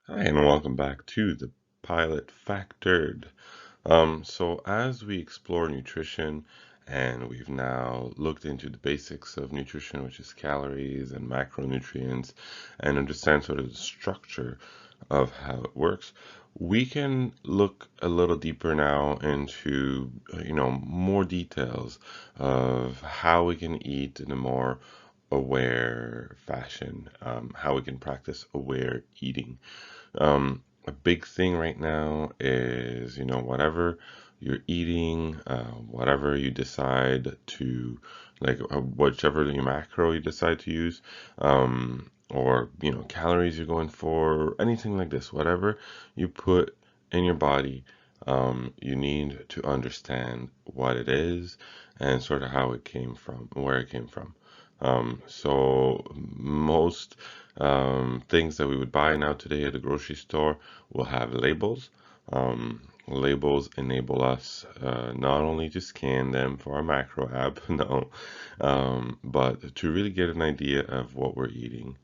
Hi, and welcome back to the Pilot Factored. So as we explore nutrition, and we've now looked into the basics of nutrition, which is calories and macronutrients, and understand sort of the structure of how it works, we can look a little deeper now into, more details of how we can eat in a more aware fashion, how we can practice aware eating. A big thing right now is, whatever you're eating, whatever you decide to, like, whichever the macro you decide to use, or, calories you're going for, anything like this, whatever you put in your body, you need to understand what it is and sort of how it came from, where it came from. So most things that we would buy now today at the grocery store will have labels. Labels enable us not only to scan them for our macro app, no, but to really get an idea of what we're eating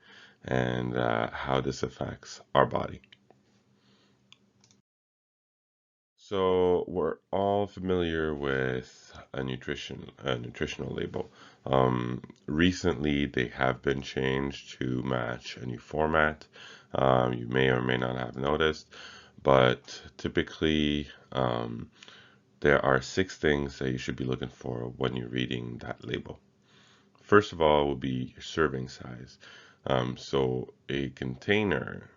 and how this affects our body. So we're all familiar with a nutritional label. Recently, they have been changed to match a new format. You may or may not have noticed, but typically, there are six things that you should be looking for when you're reading that label. First of all, will be your serving size. So a container,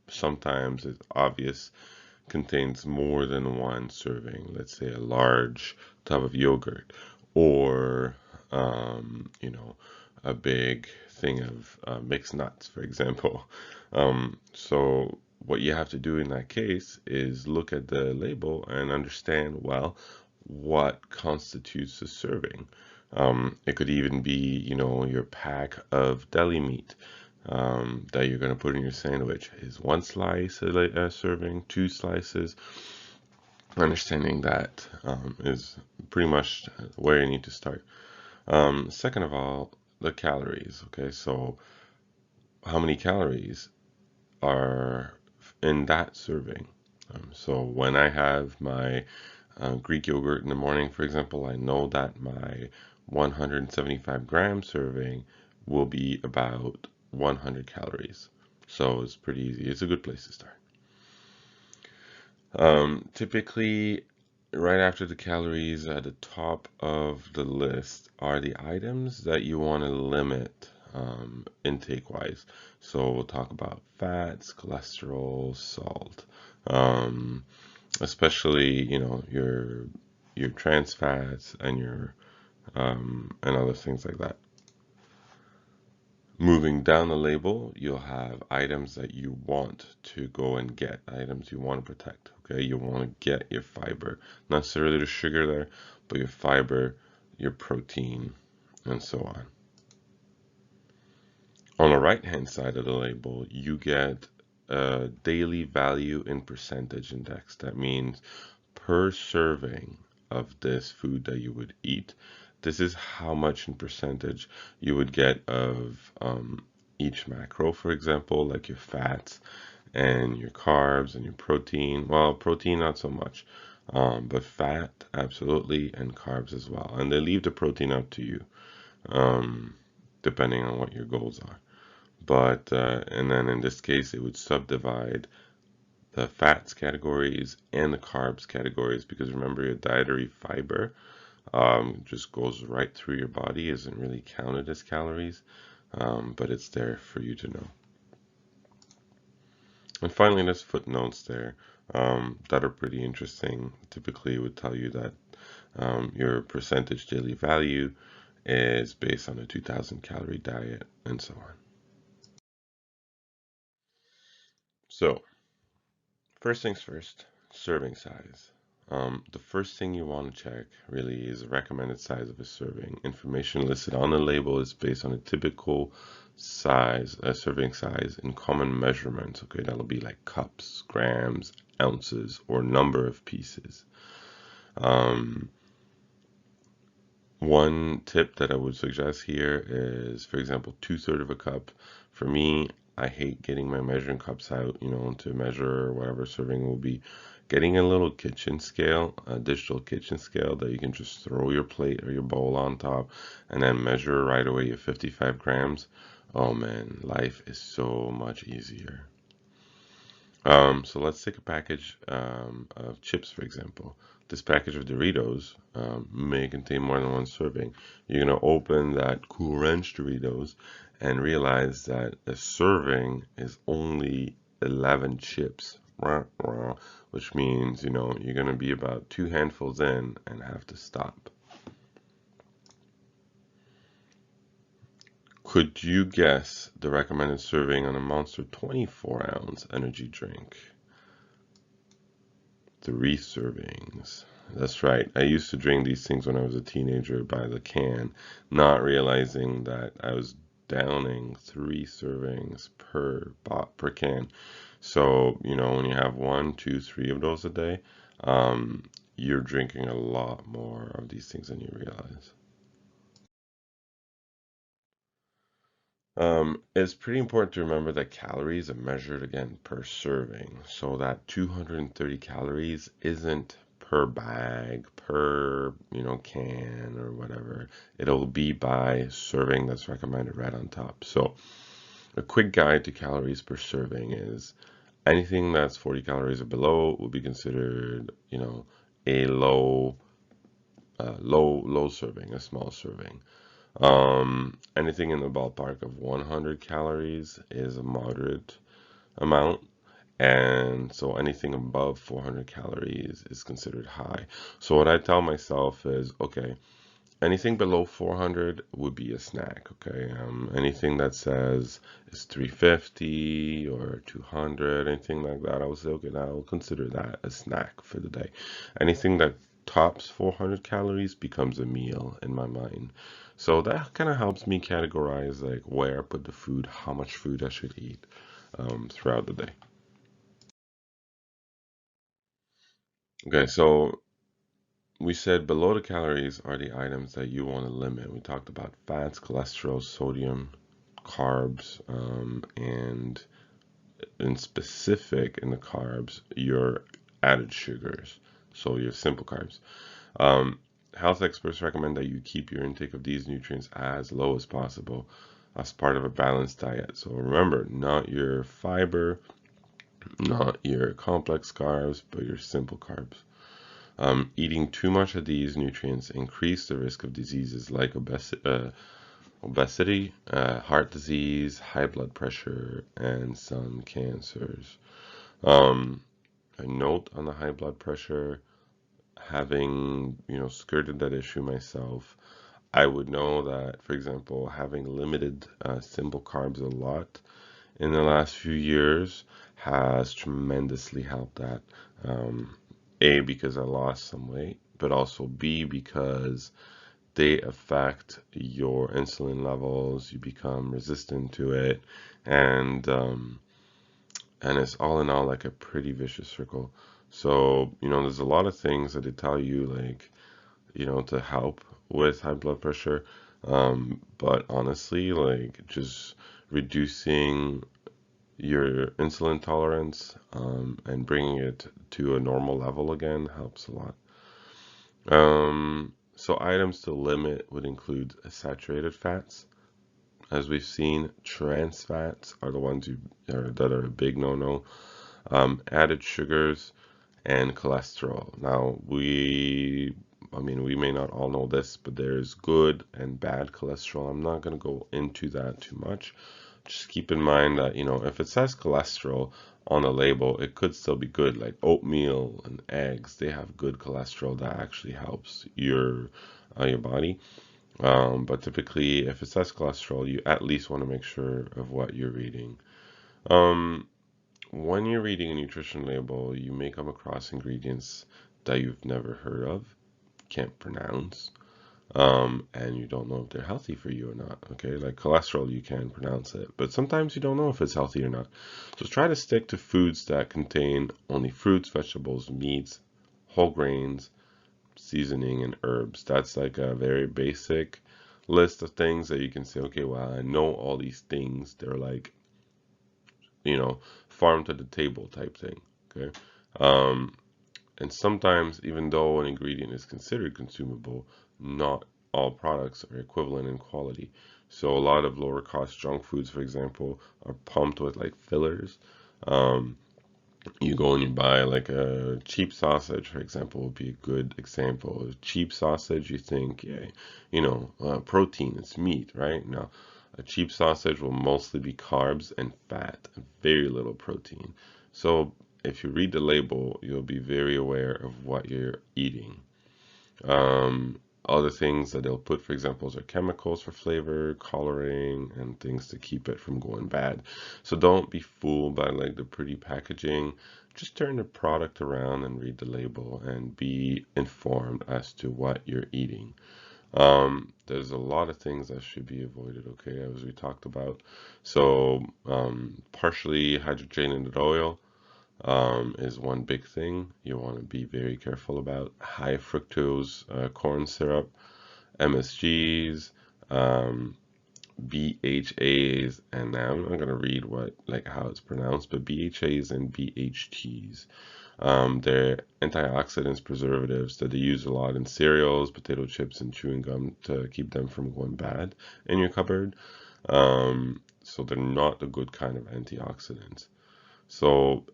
sometimes it's obvious, contains more than one serving. Let's say a large tub of yogurt, or a big thing of mixed nuts, for example. So what you have to do in that case is look at the label and understand, well, what constitutes a serving. It could even be, your pack of deli meat that you're going to put in your sandwich. Is one slice a serving, two slices? Understanding that is pretty much where you need to start. Second of all, the calories. Okay, so how many calories are in that serving? So when I have my Greek yogurt in the morning, for example, I know that my 175 gram serving will be about 100 calories. So it's pretty easy. It's a good place to start. Typically, right after the calories at the top of the list are the items that you want to limit intake wise. So we'll talk about fats, cholesterol, salt, um, especially your trans fats and your and other things like that. Moving down the label, you'll have items that you want to go and get, items you want to protect. Okay, you want to get your fiber, not necessarily the sugar there, but your fiber, your protein, and so on. On the right hand side of the label, you get a daily value in percentage index. That means per serving of this food that you would eat, this is how much in percentage you would get of each macro, for example, like your fats and your carbs and your protein. Well, protein not so much, but fat absolutely, and carbs as well. And they leave the protein up to you, um, depending on what your goals are. But and then in this case, it would subdivide the fats categories and the carbs categories, because remember, your dietary fiber just goes right through your body, isn't really counted as calories, but it's there for you to know. And finally, there's footnotes there that are pretty interesting. Typically, it would tell you that your percentage daily value is based on a 2,000 calorie diet and so on. So, first things first, serving size. The first thing you want to check really is the recommended size of a serving. Information listed on the label is based on a typical size, a serving size in common measurements. Okay, that'll be like cups, grams, ounces, or number of pieces. Um, One tip that I would suggest here is, for example, 2/3 of a cup. For me, I hate getting my measuring cups out, to measure whatever serving will be. Getting a little kitchen scale, a digital kitchen scale that you can just throw your plate or your bowl on top and then measure right away your 55 grams. Oh man, life is so much easier. So let's take a package of chips, for example. This package of Doritos may contain more than one serving. You're going to open that Cool Ranch Doritos and realize that a serving is only 11 chips, which means, you're going to be about 2 handfuls in and have to stop. Could you guess the recommended serving on a Monster 24-ounce energy drink? 3 servings. That's right. I used to drink these things when I was a teenager by the can, not realizing that I was downing 3 servings per can. So, when you have 1, 2, 3 of those a day, you're drinking a lot more of these things than you realize. It's pretty important to remember that calories are measured again per serving. So that 230 calories isn't per bag, per, can or whatever. It'll be by serving that's recommended right on top. So a quick guide to calories per serving is anything that's 40 calories or below will be considered, a low serving, a small serving. Anything in the ballpark of 100 calories is a moderate amount. And so anything above 400 calories is considered high. So what I tell myself is, okay, anything below 400 would be a snack, okay? Anything that says is 350 or 200, anything like that, I would say, okay, now I'll consider that a snack for the day. Anything that tops 400 calories becomes a meal in my mind. So that kind of helps me categorize like where I put the food, how much food I should eat throughout the day. Okay, so we said below the calories are the items that you want to limit. We talked about fats, cholesterol, sodium, carbs, and in specific in the carbs, your added sugars, so your simple carbs. Um, Health experts recommend that you keep your intake of these nutrients as low as possible as part of a balanced diet. So remember, not your fiber, not your complex carbs, but your simple carbs. Eating too much of these nutrients increase the risk of diseases like obesity, heart disease, high blood pressure, and some cancers. Um, a note on the high blood pressure, having, skirted that issue myself, I would know that, for example, having limited simple carbs a lot in the last few years has tremendously helped that. A, because I lost some weight, but also B, because they affect your insulin levels, you become resistant to it, and it's all in all like a pretty vicious circle. So, there's a lot of things that they tell you, like, to help with high blood pressure. But honestly, like, just reducing your insulin tolerance and bringing it to a normal level again helps a lot. So items to limit would include saturated fats. As we've seen, trans fats are the ones that are a big no-no. Added sugars and cholesterol. Now, we may not all know this, but there's good and bad cholesterol. I'm not going to go into that too much. Just keep in mind that, if it says cholesterol on the label, it could still be good. Like oatmeal and eggs, they have good cholesterol that actually helps your body. But typically, if it says cholesterol, you at least want to make sure of what you're reading. Um, when you're reading a nutrition label, you may come across ingredients that you've never heard of, can't pronounce, and you don't know if they're healthy for you or not. Okay, like cholesterol, you can pronounce it, but sometimes you don't know if it's healthy or not. So try to stick to foods that contain only fruits, vegetables, meats, whole grains, seasoning, and herbs. That's like a very basic list of things that you can say, okay, well, I know all these things. They're like farm to the table type thing. Okay. Um, and sometimes, even though an ingredient is considered consumable, not all products are equivalent in quality. So a lot of lower cost junk foods, for example, are pumped with like fillers. Um, you go and you buy like a cheap sausage, for example, would be a good example. A cheap sausage, you think, yeah, protein, it's meat, right? Now, a cheap sausage will mostly be carbs and fat, and very little protein. So if you read the label, you'll be very aware of what you're eating. Other things that they'll put, for example, are chemicals for flavor, coloring, and things to keep it from going bad. So don't be fooled by like the pretty packaging. Just turn the product around and read the label and be informed as to what you're eating. There's a lot of things that should be avoided, okay, as we talked about. So, partially hydrogenated oil, is one big thing you want to be very careful about. High fructose corn syrup, MSGs, um, BHAs, and now I'm not gonna read what like how it's pronounced, but BHAs and BHTs. They're antioxidants, preservatives that they use a lot in cereals, potato chips, and chewing gum to keep them from going bad in your cupboard. So they're not a good kind of antioxidants. So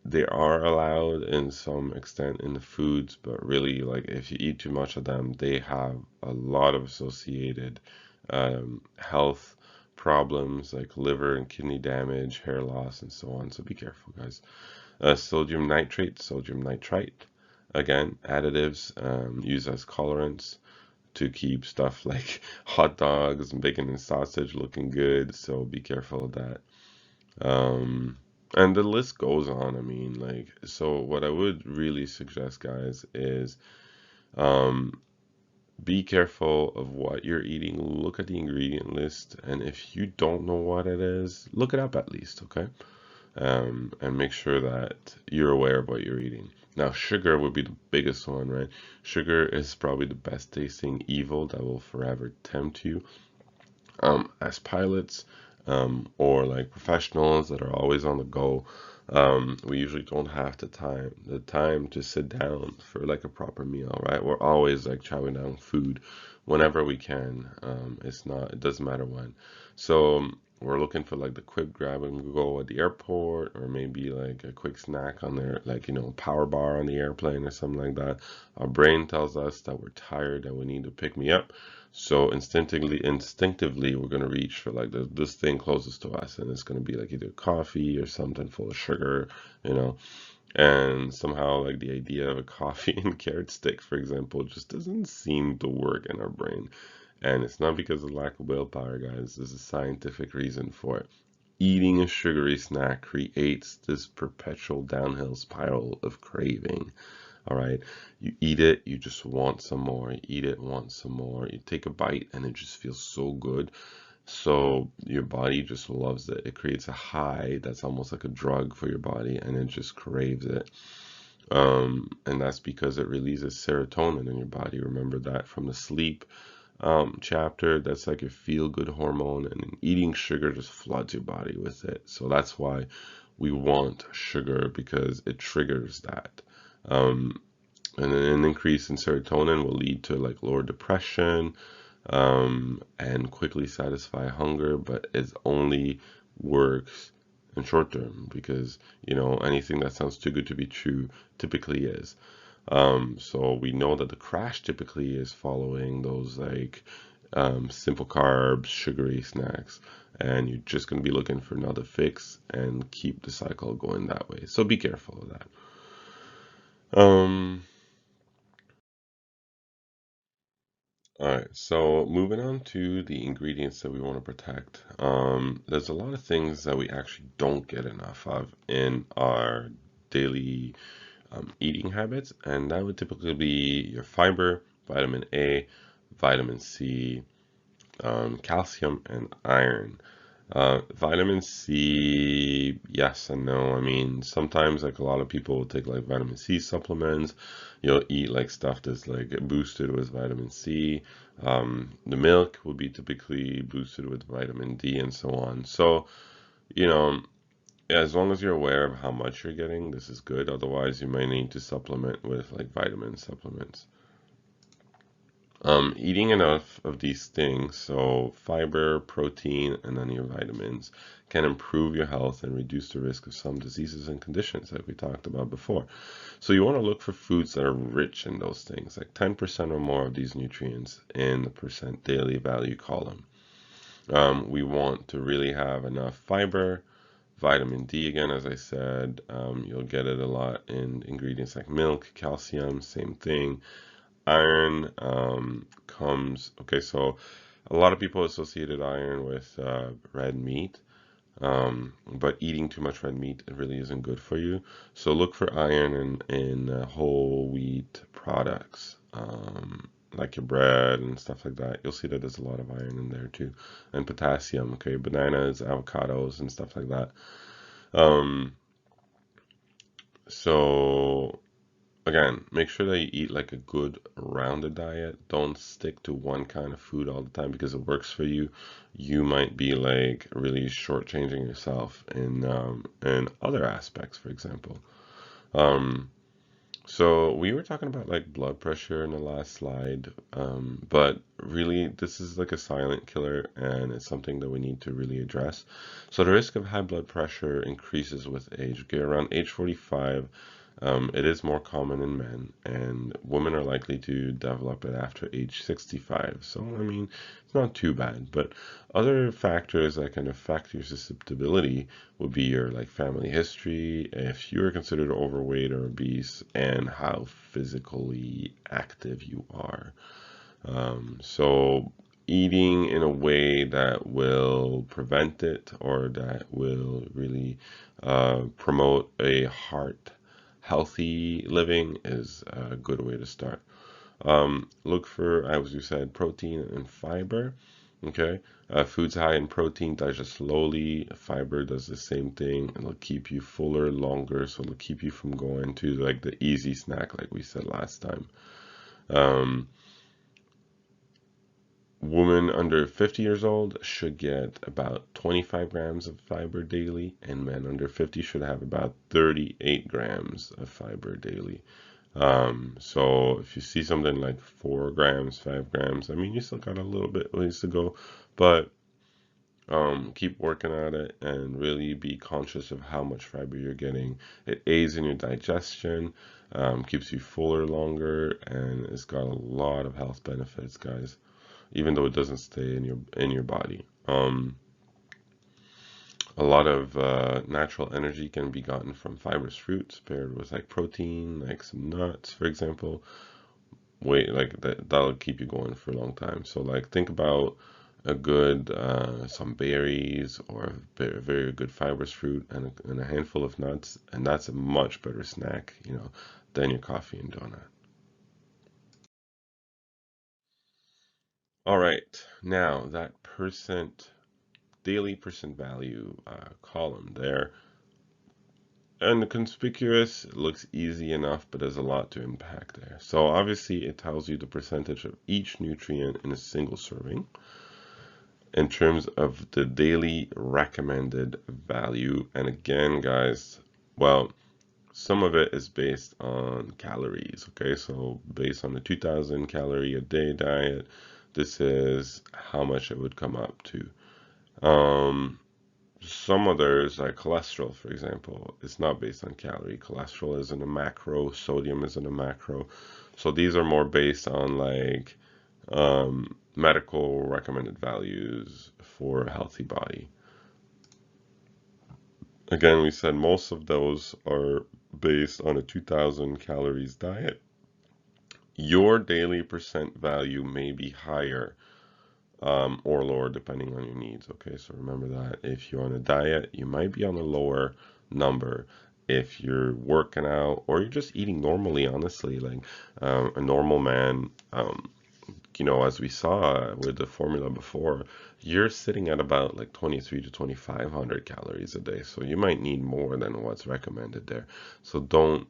they are allowed in some extent in the foods, but really, like if you eat too much of them, they have a lot of associated health problems like liver and kidney damage, hair loss, and so on. So be careful, guys. Sodium nitrate, sodium nitrite, again, additives used as colorants to keep stuff like hot dogs and bacon and sausage looking good. So be careful of that. Um, and the list goes on. I mean, like, so what I would really suggest, guys, is um, be careful of what you're eating. Look at the ingredient list, and if you don't know what it is, look it up at least, okay? And make sure that you're aware of what you're eating. Now, sugar would be the biggest one, right? Sugar is probably the best tasting evil that will forever tempt you. As pilots or like professionals that are always on the go, we usually don't have the time to sit down for like a proper meal, right? We're always like chowing down food whenever we can. It doesn't matter when. So we're looking for like the quick grab and go at the airport, or maybe like a quick snack on there, like power bar on the airplane or something like that. Our brain tells us that we're tired and we need to pick me up. So instinctively, we're gonna reach for like this thing closest to us, and it's gonna be like either coffee or something full of sugar, you know. And somehow, like the idea of a coffee and carrot stick, for example, just doesn't seem to work in our brain. And it's not because of lack of willpower, guys. There's a scientific reason for it. Eating a sugary snack creates this perpetual downhill spiral of craving. All right. You eat it, you just want some more. You eat it, want some more. You take a bite and it just feels so good. So your body just loves it. It creates a high that's almost like a drug for your body, and it just craves it. And that's because it releases serotonin in your body. Remember that from the sleep chapter. That's like a feel-good hormone, and eating sugar just floods your body with it. So that's why we want sugar, because it triggers that. Um, and an increase in serotonin will lead to like lower depression, and quickly satisfy hunger, but it only works in short term, because anything that sounds too good to be true typically is. So we know that the crash typically is following those like simple carbs, sugary snacks, and you're just going to be looking for another fix and keep the cycle going that way. So be careful of that. Um, all right, so moving on to the ingredients that we want to protect. There's a lot of things that we actually don't get enough of in our daily eating habits, and that would typically be your fiber, vitamin A, vitamin C, calcium, and iron. Vitamin C, yes and no. I mean, sometimes like a lot of people will take like vitamin C supplements. You'll eat like stuff that's like boosted with vitamin C. The milk will be typically boosted with vitamin D and so on. So, you know, as long as you're aware of how much you're getting, this is good. Otherwise, you might need to supplement with like vitamin supplements. Eating enough of these things, so fiber, protein, and then your vitamins, can improve your health and reduce the risk of some diseases and conditions that we talked about before. So you want to look for foods that are rich in those things, like 10% or more of these nutrients in the percent daily value column. We want to really have enough fiber, vitamin D again, as I said, you'll get it a lot in ingredients like milk, calcium, same thing. Iron comes, okay, so a lot of people associated iron with red meat, but eating too much red meat really isn't good for you. So look for iron in whole wheat products, like your bread and stuff like that. You'll see that there's a lot of iron in there too, and potassium. Okay, bananas, avocados, and stuff like that. Um, so again, make sure that you eat like a good rounded diet. Don't stick to one kind of food all the time because it works for you. You might be like really shortchanging yourself in other aspects, for example. Um, so we were talking about like blood pressure in the last slide, but really this is like a silent killer and it's something that we need to really address. So the risk of high blood pressure increases with age. Okay, around age 45, it is more common in men, and women are likely to develop it after age 65. So, I mean, it's not too bad. But other factors that can affect your susceptibility would be your like family history, if you are considered overweight or obese, and how physically active you are. So eating in a way that will prevent it or that will really promote a heart healthy living is a good way to start. Look for, as you said, protein and fiber. Okay, foods high in protein digest slowly. Fiber does the same thing. It'll keep you fuller longer, so it'll keep you from going to like the easy snack, like we said last time. Um, Women under 50 years old should get about 25 grams of fiber daily, and men under 50 should have about 38 grams of fiber daily. So if you see something like 4 grams, 5 grams, I mean, you still got a little bit ways to go, but keep working at it and really be conscious of how much fiber you're getting. It aids in your digestion, keeps you fuller longer, and it's got a lot of health benefits, guys, even though it doesn't stay in your body. A lot of natural energy can be gotten from fibrous fruits paired with like protein, like some nuts, for example. Wait, like that'll keep you going for a long time. So like think about a good some berries or a very good fibrous fruit and a handful of nuts, and that's a much better snack, than your coffee and donut. All right, now that daily percent value column there. And the conspicuous looks easy enough, but there's a lot to impact there. So obviously it tells you the percentage of each nutrient in a single serving in terms of the daily recommended value. And again, guys, well, some of it is based on calories. Okay, so based on the 2000 calorie a day diet, this is how much it would come up to. Um, Some others, like cholesterol, for example, it's not based on calorie. Cholesterol isn't a macro, sodium isn't a macro. So these are more based on like medical recommended values for a healthy body. Again, we said most of those are based on a 2000 calories diet. Your daily percent value may be higher or lower depending on your needs. Okay, so remember that if you're on a diet, you might be on a lower number. If you're working out or you're just eating normally, honestly, like a normal man, as we saw with the formula before, you're sitting at about like 23 to 2500 calories a day. So you might need more than what's recommended there. So don't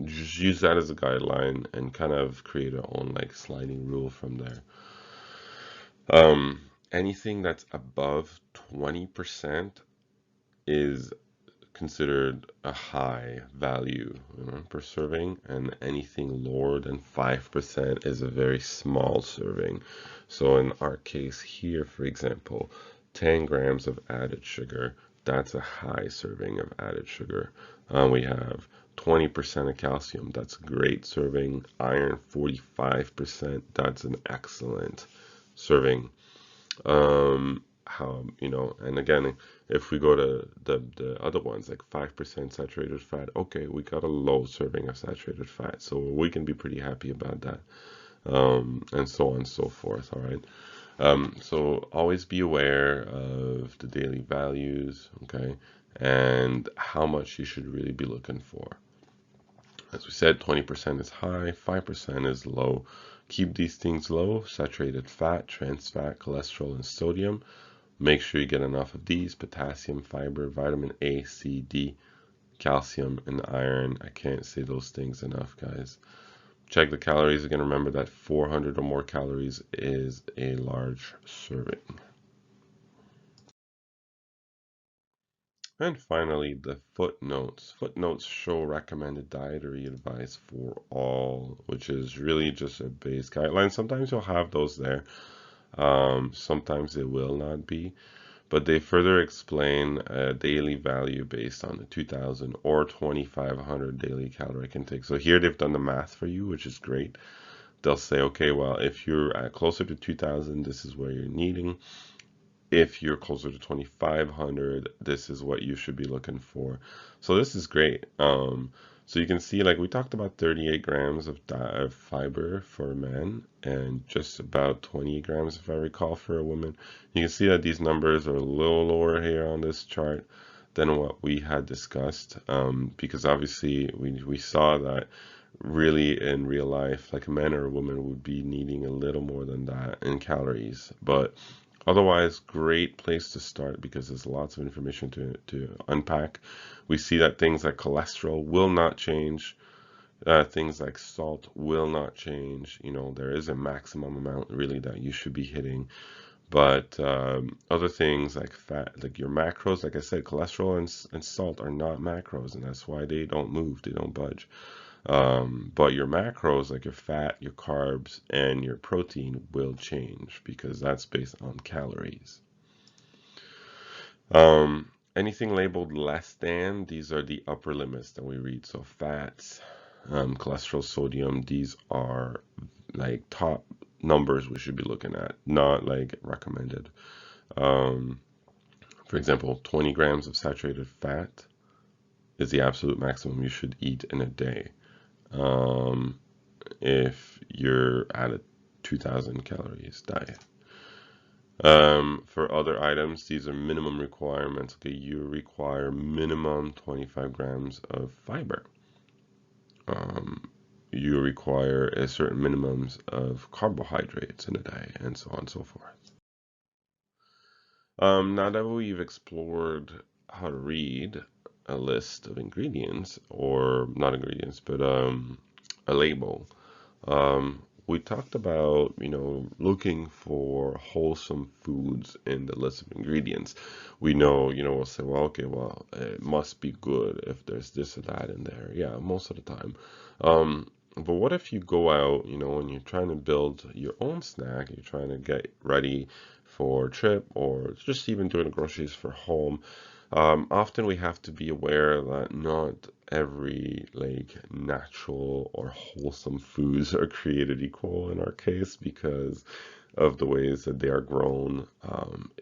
just use that as a guideline and kind of create your own like sliding rule from there. Anything that's above 20% is considered a high value, per serving, and anything lower than 5% is a very small serving. So in our case here, for example, 10 grams of added sugar, that's a high serving of added sugar. We have 20% of calcium, that's a great serving. Iron, 45%, that's an excellent serving. And again, if we go to the other ones, like 5% saturated fat, okay, we got a low serving of saturated fat, so we can be pretty happy about that, and so on and so forth. All right. So always be aware of the daily values, okay, and how much you should really be looking for. As we said, 20% is high, 5% is low. Keep these things low: saturated fat, trans fat, cholesterol, and sodium. Make sure you get enough of these: potassium, fiber, vitamin A, C, D, calcium, and iron. I can't say those things enough, guys. Check the calories. Again, remember that 400 or more calories is a large serving. And finally, the footnotes. Footnotes show recommended dietary advice for all, which is really just a base guideline. Sometimes you'll have those there. Sometimes they will not be, but they further explain a daily value based on the 2000 or 2500 daily calorie intake. So here they've done the math for you, which is great. They'll say, okay, well, if you're at closer to 2000, this is where you're needing. If you're closer to 2500, this is what you should be looking for. So this is great. So you can see, like we talked about, 38 grams of fiber for men and just about 28 grams, if I recall, for a woman. You can see that these numbers are a little lower here on this chart than what we had discussed, because obviously we saw that really in real life, like a man or a woman would be needing a little more than that in calories. But otherwise, great place to start because there's lots of information to unpack. We see that things like cholesterol will not change. Things like salt will not change. There is a maximum amount really that you should be hitting. But other things like fat, like your macros, like I said, cholesterol and salt are not macros, and that's why they don't move, they don't budge. But your macros, like your fat, your carbs, and your protein will change because that's based on calories. Anything labeled less than, these are the upper limits that we read. So fats, cholesterol, sodium, these are like top numbers we should be looking at, not like recommended. For example, 20 grams of saturated fat is the absolute maximum you should eat in a day. If you're at a 2000 calories diet. For other items, these are minimum requirements. Okay, you require minimum 25 grams of fiber. You require a certain minimums of carbohydrates in a day, and so on and so forth. Now that we've explored how to read a list of ingredients, or not ingredients, but a label, we talked about, looking for wholesome foods in the list of ingredients. We know, we'll say, well, okay, well, it must be good if there's this or that in there. Yeah, most of the time. But what if you go out, and you're trying to build your own snack, you're trying to get ready for a trip or just even doing the groceries for home? Often we have to be aware that not every like natural or wholesome foods are created equal in our case because of the ways that they are grown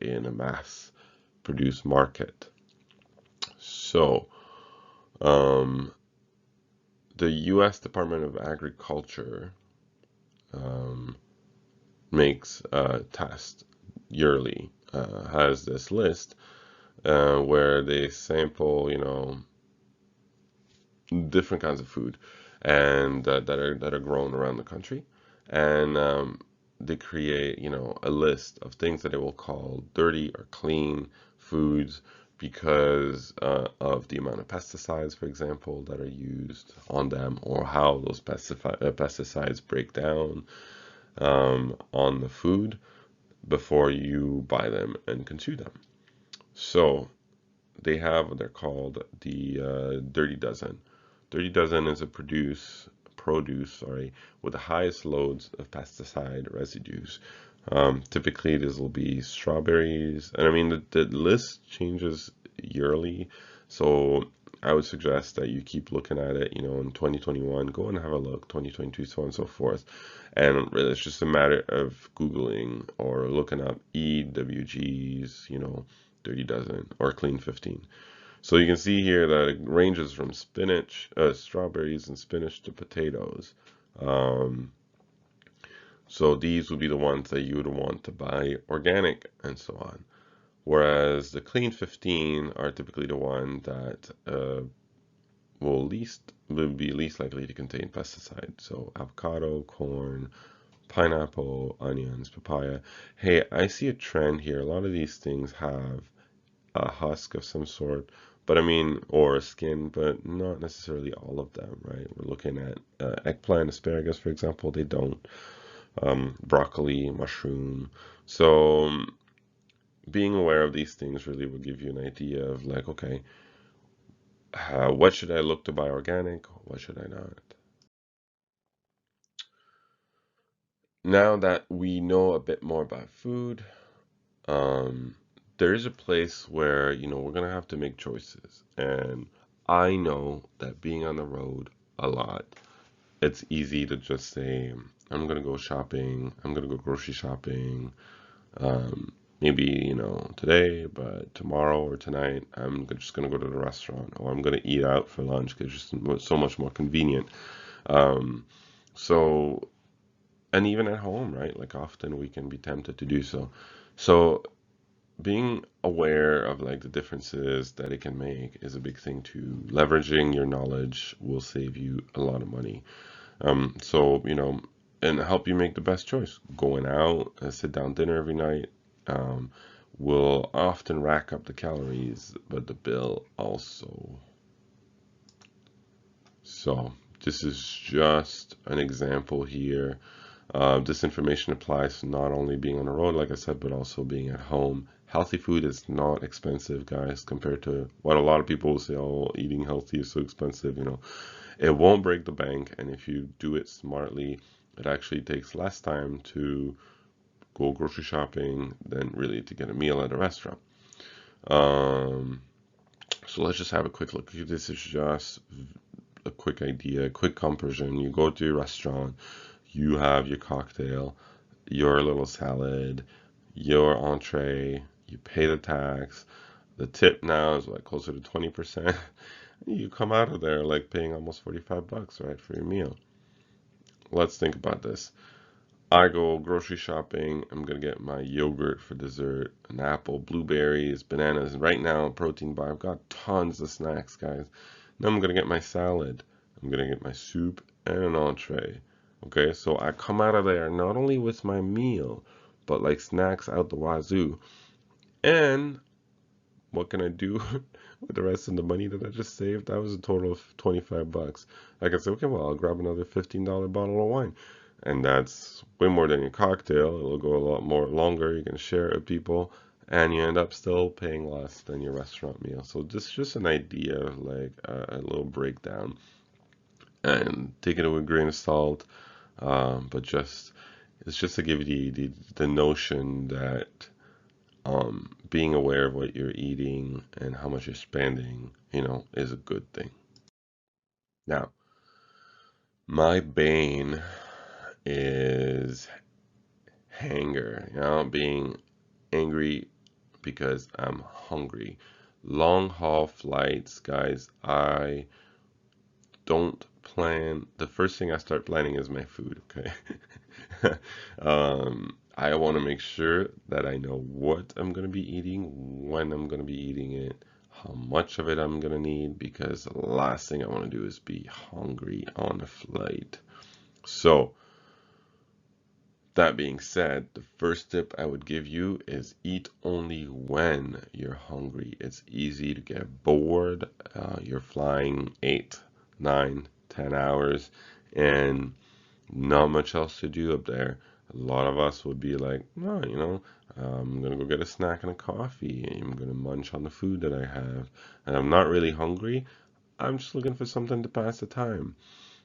in a mass produced market. So, um, the U.S. Department of Agriculture makes a test yearly, has this list where they sample, different kinds of food and that are grown around the country, and they create, a list of things that they will call dirty or clean foods because of the amount of pesticides, for example, that are used on them, or how those pesticides break down on the food before you buy them and consume them. So they have what they're called the Dirty Dozen. Dirty Dozen is a produce, sorry, with the highest loads of pesticide residues. Typically, this will be strawberries, and I mean the list changes yearly, so I would suggest that you keep looking at it. In 2021, go and have a look. 2022, so on and so forth. And really, it's just a matter of Googling or looking up EWGs, Dirty Dozen or Clean 15. So you can see here that it ranges from spinach, strawberries and spinach to potatoes. Um, so these would be the ones that you would want to buy organic and so on. Whereas the Clean 15 are typically the one that will be least likely to contain pesticides. So avocado, corn, pineapple, onions, papaya. Hey, I see a trend here. A lot of these things have a husk of some sort, but I mean, or a skin, but not necessarily all of them, right? We're looking at eggplant, asparagus, for example, they don't. Broccoli, mushroom. So being aware of these things really will give you an idea of like, okay, what should I look to buy organic? What should I not? Now that we know a bit more about food, um, there is a place where, we're gonna have to make choices. And I know that being on the road a lot, it's easy to just say, I'm gonna go shopping, I'm gonna go grocery shopping, maybe, today, but tomorrow or tonight, just gonna go to the restaurant or I'm gonna eat out for lunch because it's just so much more convenient. Um, so, and even at home, right? Like often we can be tempted to do so. So being aware of like the differences that it can make is a big thing too. Leveraging your knowledge will save you a lot of money. So, and help you make the best choice. Going out, a sit down dinner every night, um, will often rack up the calories, but the bill also. So this is just an example here. This information applies to not only being on the road, like I said, but also being at home. Healthy food is not expensive, guys, compared to what a lot of people will say, oh, eating healthy is so expensive. It won't break the bank, and if you do it smartly, it actually takes less time to go grocery shopping than really to get a meal at a restaurant. Um, so let's just have a quick look. This is just a quick idea, a quick comparison. You go to your restaurant, you have your cocktail, your little salad, your entree, you pay the tax. The tip now is like closer to 20%. You come out of there like paying almost 45 bucks, right, for your meal. Let's think about this. I go grocery shopping. I'm gonna get my yogurt for dessert, an apple, blueberries, bananas. Right now, protein bar. I've got tons of snacks, guys. Then I'm gonna get my salad. I'm gonna get my soup and an entree. Okay, so I come out of there not only with my meal, but like snacks out the wazoo. And what can I do with the rest of the money that I just saved? That was a total of 25 bucks. I can say, okay, well, I'll grab another $15 bottle of wine. And that's way more than your cocktail. It'll go a lot more longer. You can share it with people, and you end up still paying less than your restaurant meal. So this is just an idea, like a little breakdown, and take it with a grain of salt. But just it's just to give you the notion that being aware of what you're eating and how much you're spending, is a good thing. Now, my bane is hanger, being angry because I'm hungry. Long haul flights, guys, I don't plan. The first thing I start planning is my food, okay? I want to make sure that I know what I'm going to be eating, when I'm going to be eating it, how much of it I'm going to need, because the last thing I want to do is be hungry on a flight. So, that being said, the first tip I would give you is eat only when you're hungry. It's easy to get bored. You're flying 8, 9, 10 hours and not much else to do up there. A lot of us would be like, no, I'm gonna go get a snack and a coffee. I'm gonna munch on the food that I have, and I'm not really hungry. I'm just looking for something to pass the time.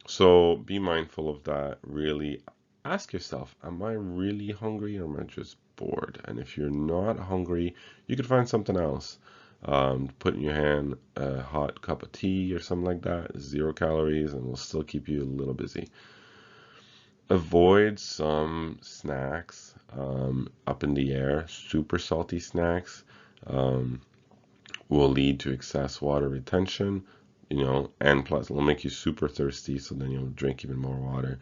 So be mindful of that. Really ask yourself, am I really hungry or am I just bored? And if you're not hungry, you could find something else. Put in your hand a hot cup of tea or something like that, 0 calories, and will still keep you a little busy. Avoid some snacks up in the air. Super salty snacks will lead to excess water retention, and plus it'll make you super thirsty, so then you'll drink even more water.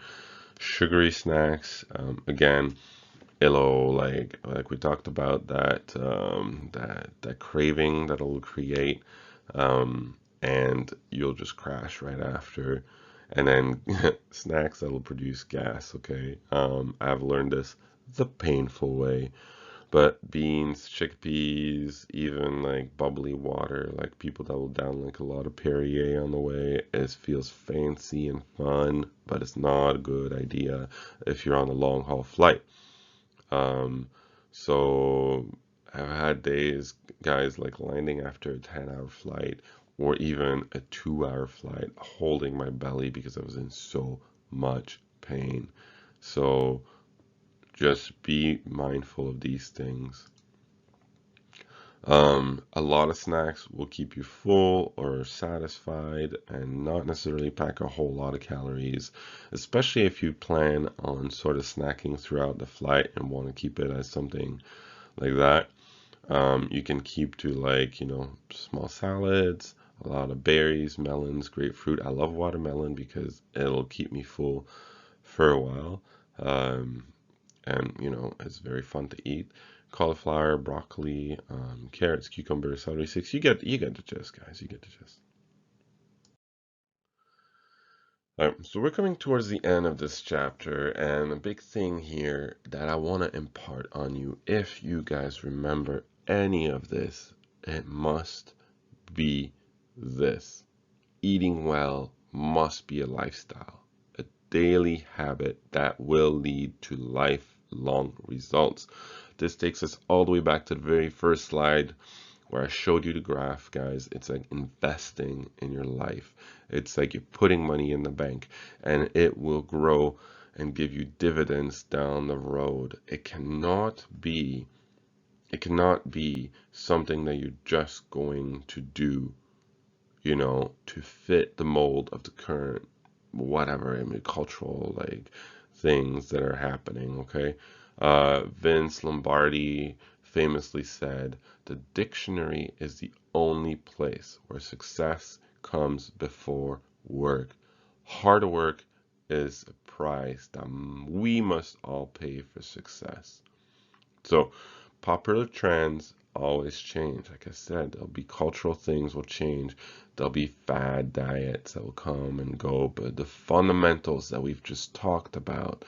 Sugary snacks, again, it'll like we talked about that craving that it'll create, and you'll just crash right after. And then snacks that'll produce gas. Okay, I've learned this the painful way. But beans, chickpeas, even like bubbly water, like people that will down like a lot of Perrier on the way, it feels fancy and fun, but it's not a good idea if you're on a long haul flight. Um, so I've had days, guys, like landing after a 10-hour flight or even a 2-hour flight, holding my belly because I was in so much pain. So just be mindful of these things. A lot of snacks will keep you full or satisfied and not necessarily pack a whole lot of calories, especially if you plan on sort of snacking throughout the flight and want to keep it as something like that. You can keep to like, small salads, a lot of berries, melons, grapefruit. I love watermelon because it'll keep me full for a while. Um, and it's very fun to eat. Cauliflower, broccoli, carrots, cucumbers, celery sticks. You get the gist, guys. You get the gist. All right, so we're coming towards the end of this chapter, and a big thing here that I want to impart on you, if you guys remember any of this, it must be this. Eating well must be a lifestyle, a daily habit that will lead to lifelong results. This takes us all the way back to the very first slide where I showed you the graph, guys. It's like investing in your life. It's like you're putting money in the bank and it will grow and give you dividends down the road. It cannot be something that you're just going to do, to fit the mold of the current whatever, cultural like things that are happening. Okay, Vince Lombardi famously said, "The dictionary is the only place where success comes before work. Hard work is a price that we must all pay for success." So popular trends always change. Like I said, there'll be cultural things will change. There'll be fad diets that will come and go, but the fundamentals that we've just talked about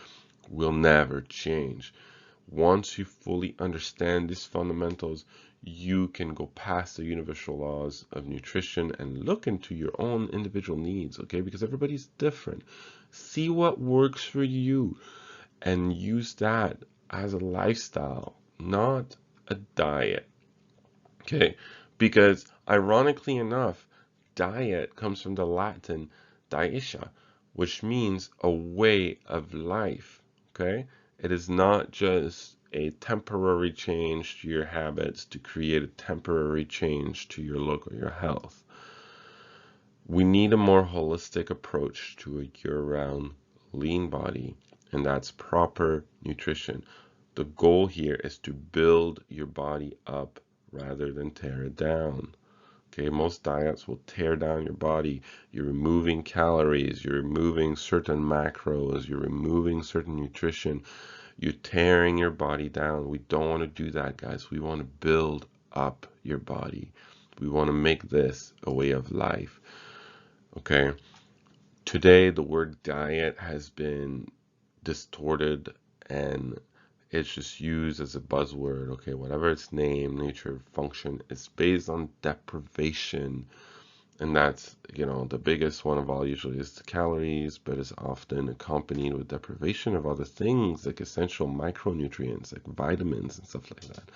will never change. Once you fully understand these fundamentals, you can go past the universal laws of nutrition and look into your own individual needs, okay? Because everybody's different. See what works for you and use that as a lifestyle, not a diet. Okay, because ironically enough, diet comes from the Latin dietia, which means a way of life. Okay, it is not just a temporary change to your habits to create a temporary change to your look or your health. We need a more holistic approach to a year-round lean body, and that's proper nutrition. The goal here is to build your body up rather than tear it down. Okay, most diets will tear down your body. You're removing calories, you're removing certain macros, you're removing certain nutrition. You're tearing your body down. We don't want to do that, guys. We want to build up your body. We want to make this a way of life. Okay, today the word diet has been distorted and it's just used as a buzzword. Okay, whatever its name, nature, function, it's based on deprivation And that's, the biggest one of all usually is the calories, but is often accompanied with deprivation of other things like essential micronutrients, like vitamins and stuff like that.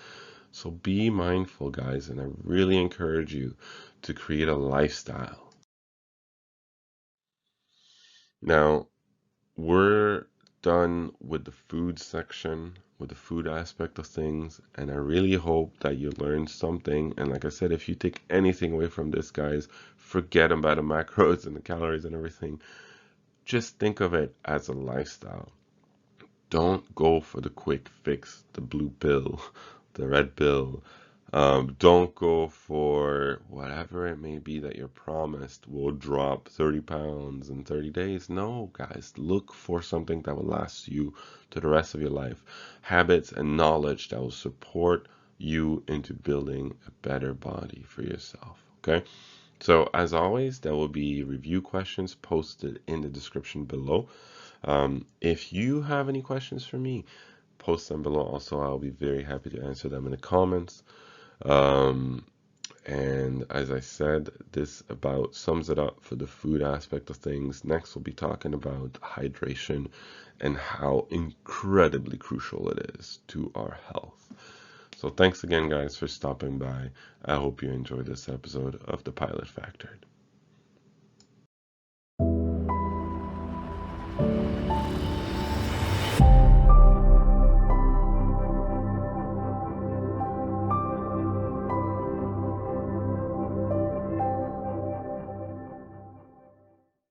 So be mindful, guys, and I really encourage you to create a lifestyle. Now, we're done with the food section, with the food aspect of things, and I really hope that you learned something. And like I said, if you take anything away from this, guys, forget about the macros and the calories and everything. Just think of it as a lifestyle. Don't go for the quick fix, the blue pill, the red pill. Don't go for whatever it may be that you're promised will drop 30 pounds in 30 days. No, guys, look for something that will last you to the rest of your life. Habits and knowledge that will support you into building a better body for yourself. Okay? So, as always, there will be review questions posted in the description below. If you have any questions for me, post them below. Also, I'll be very happy to answer them in the comments. Um, and as I said, this about sums it up for the food aspect of things. Next, we'll be talking about hydration and how incredibly crucial it is to our health. So thanks again, guys, for stopping by. I hope you enjoyed this episode of The Pilot Factored.